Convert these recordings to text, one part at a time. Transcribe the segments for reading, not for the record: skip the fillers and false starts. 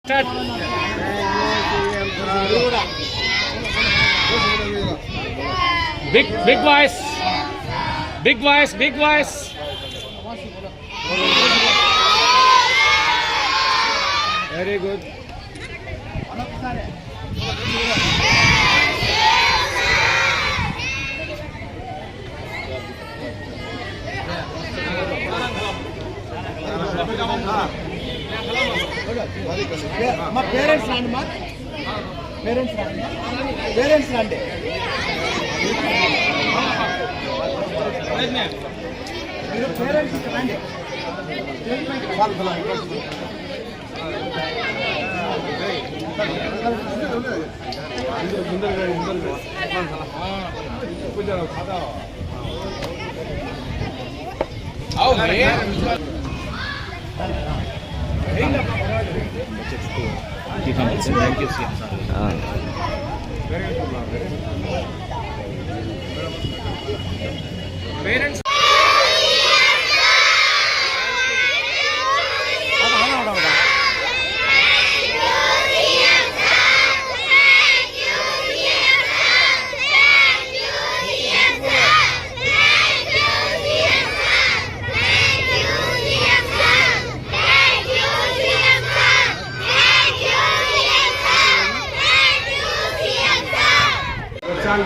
Start. Big voice. Big voice. Big voice. Very good. మా parents రండి, మా parents రండి, పేరెంట్స్ రండి. మీరు పేరెంట్స్ రండి. Thank you, CM sir. Parents.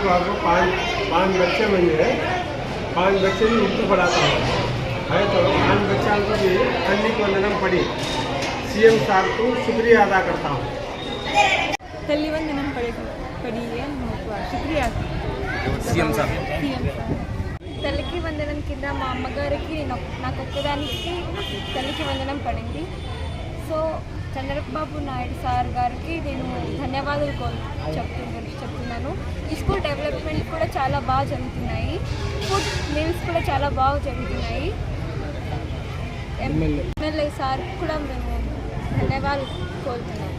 को आपको पाँच बच्चे बने, 5 बच्चे भी उर्दू पढ़ाता हूँ है, तो 5 बच्चों को भी तल्ली को वंदनम पढ़ी सीएम साहब को शुक्रिया अदा करता हूँ. तल्ली वंदनम पढ़ी है, शुक्रिया CM sir. తల్లికి వందనం కింద మా అమ్మగారికి నాకు ఒక్కదానికి తల్లికి వందనం పడింది. సో చంద్రబాబు నాయుడు సార్ గారికి నేను ధన్యవాదాలు చెప్తున్నాను. ఈ స్కూల్ డెవలప్మెంట్ కూడా చాలా బాగా జరుగుతున్నాయి, ఫుడ్ మీల్స్ కూడా చాలా బాగా జరుగుతున్నాయి. ఎమ్మెల్యే సార్ కూడా మేము ధన్యవాదాలు కోరుతున్నాము.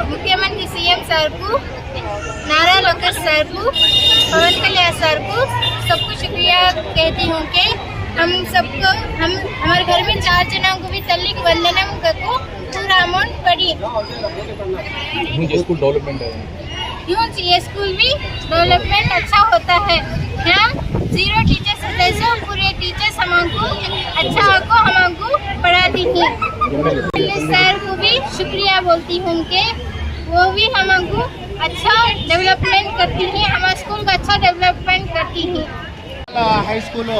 मुख्यमंत्री सीएम सर को, नारा लोकेश सर को, पवन कल्याण सर को सबको शुक्रिया कहती हूँ कि हम सबको हमारे घर में 4 जनों को भी तल्ली वंदनम को पूरा अमाउंट पड़ी. स्कूल डेवलपमेंट है, ये स्कूल भी डेवलपमेंट अच्छा होता है. यहाँ 0 टीचर्स जैसे पूरे टीचर्स हमको अच्छा को हमको पढ़ाती थी. सर को भी शुक्रिया बोलती हूँ कि वो भी हमको अच्छा डेवलपमेंट करती हैं, हमारे स्कूल का अच्छा डेवलपमेंट करती हैं. హై స్కూల్లో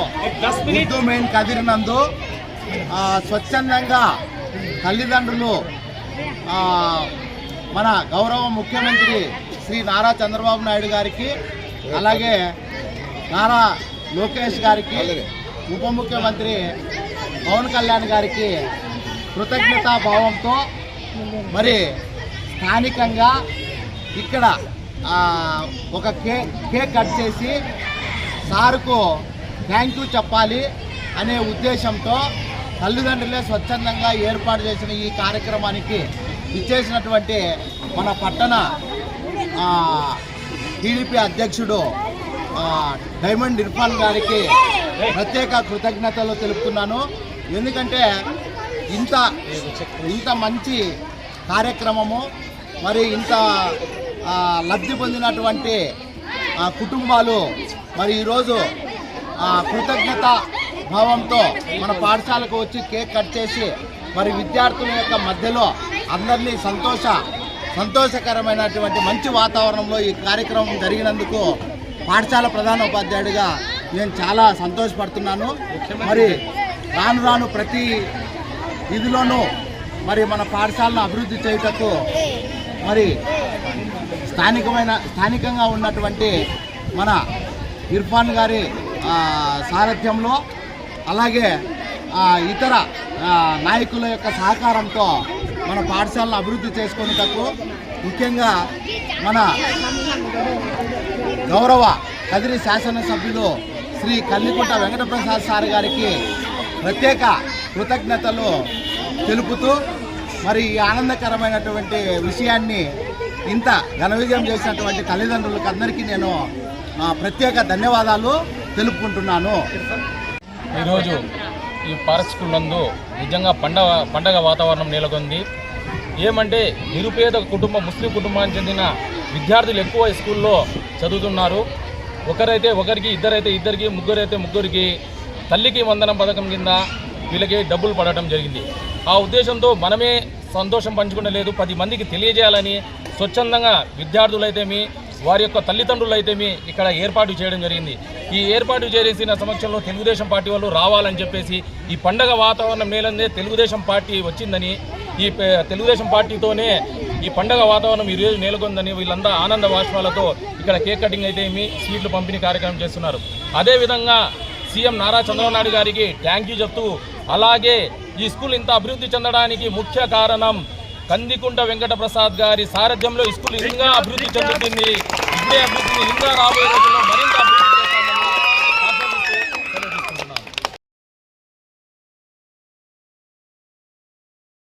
ఉర్దూ మెయిన్ కదిరి నందు స్వచ్ఛందంగా తల్లిదండ్రులు మన గౌరవ ముఖ్యమంత్రి శ్రీ నారా చంద్రబాబు నాయుడు గారికి, అలాగే నారా లోకేష్ గారికి, ఉప ముఖ్యమంత్రి పవన్ కళ్యాణ్ గారికి కృతజ్ఞతా భావంతో మరి స్థానికంగా ఇక్కడ ఒక కేక్ కట్ చేసి సార్కు థ్యాంక్ యూ చెప్పాలి అనే ఉద్దేశంతో తల్లిదండ్రులే స్వచ్ఛందంగా ఏర్పాటు చేసిన ఈ కార్యక్రమానికి ఇచ్చేసినటువంటి మన పట్టణ టీడీపీ అధ్యక్షుడు డైమండ్ ఇర్ఫాన్ గారికి ప్రత్యేక కృతజ్ఞతలు తెలుపుతున్నాను. ఎందుకంటే ఇంత మంచి కార్యక్రమము, మరి ఇంత లబ్ధి పొందినటువంటి కుటుంబాలు మరి ఈరోజు కృతజ్ఞత భావంతో మన పాఠశాలకు వచ్చి కేక్ కట్ చేసి మరి విద్యార్థుల యొక్క మధ్యలో అందరినీ సంతోషకరమైనటువంటి మంచి వాతావరణంలో ఈ కార్యక్రమం జరిగినందుకు పాఠశాల ప్రధాన ఉపాధ్యాయుడిగా నేను చాలా సంతోషపడుతున్నాను. మరి రాను ప్రతి ఇదిలోనూ మరి మన పాఠశాలను అభివృద్ధి చేయుటకు మరి స్థానికంగా ఉన్నటువంటి మన ఇర్ఫాన్ గారి సారథ్యంలో, అలాగే ఇతర నాయకుల యొక్క సహకారంతో మన పాఠశాలను అభివృద్ధి చేసుకునేటకు ముఖ్యంగా మన గౌరవ కదిరి శాసనసభ్యులు శ్రీ కల్లికుంట వెంకటప్రసాద్ సార్ గారికి ప్రత్యేక కృతజ్ఞతలు తెలుపుతూ మరి ఈ ఆనందకరమైనటువంటి విషయాన్ని ఇంత ఘన విజయం చేసినటువంటి తల్లిదండ్రులకు అందరికీ నేను ప్రత్యేక ధన్యవాదాలు తెలుపుకుంటున్నాను. ఈరోజు ఈ పార్క్ స్కూల్ నందు నిజంగా పండగ వాతావరణం నెలకొంది. ఏమంటే నిరుపేద కుటుంబం, ముస్లిం కుటుంబానికి చెందిన విద్యార్థులు ఎక్కువ స్కూల్లో చదువుతున్నారు. ఒకరైతే ఒకరికి, ఇద్దరైతే ఇద్దరికి, ముగ్గురైతే ముగ్గురికి తల్లికి వందనం పథకం కింద వీళ్ళకి డబ్బులు పడటం జరిగింది. ఆ ఉద్దేశంతో మనమే సంతోషం పంచుకునలేదు, 10 మందికి తెలియజేయాలని స్వచ్ఛందంగా విద్యార్థులైతేమి, వారి యొక్క తల్లిదండ్రులైతేమి ఇక్కడ ఏర్పాటు చేయడం జరిగింది. ఈ ఏర్పాటు చేసిన సమక్షంలో తెలుగుదేశం పార్టీ వాళ్ళు రావాలని చెప్పేసి ఈ పండగ వాతావరణం నేలందే తెలుగుదేశం పార్టీ వచ్చిందని, ఈ తెలుగుదేశం పార్టీతోనే ఈ పండగ వాతావరణం ఈరోజు నెలకొందని వీళ్ళంతా ఆనంద బాష్పాలతో ఇక్కడ కేక్ కటింగ్ అయితే స్వీట్లు పంపిణీ కార్యక్రమం చేస్తున్నారు. అదేవిధంగా సీఎం నారా చంద్రబాబు నాయుడు గారికి థ్యాంక్ యూ చెప్తూ, అలాగే ఈ స్కూల్ ఇంత అభివృద్ధి చెందడానికి ముఖ్య కారణం కందికుంట వెంకటప్రసాద్ గారి సారథ్యంలో ఈ స్కూల్ ఇంకా అభివృద్ధి చెందుతుంది. ఇదే అభివృద్ధిని ఇంకా రాబోయే రోజుల్లో మరింత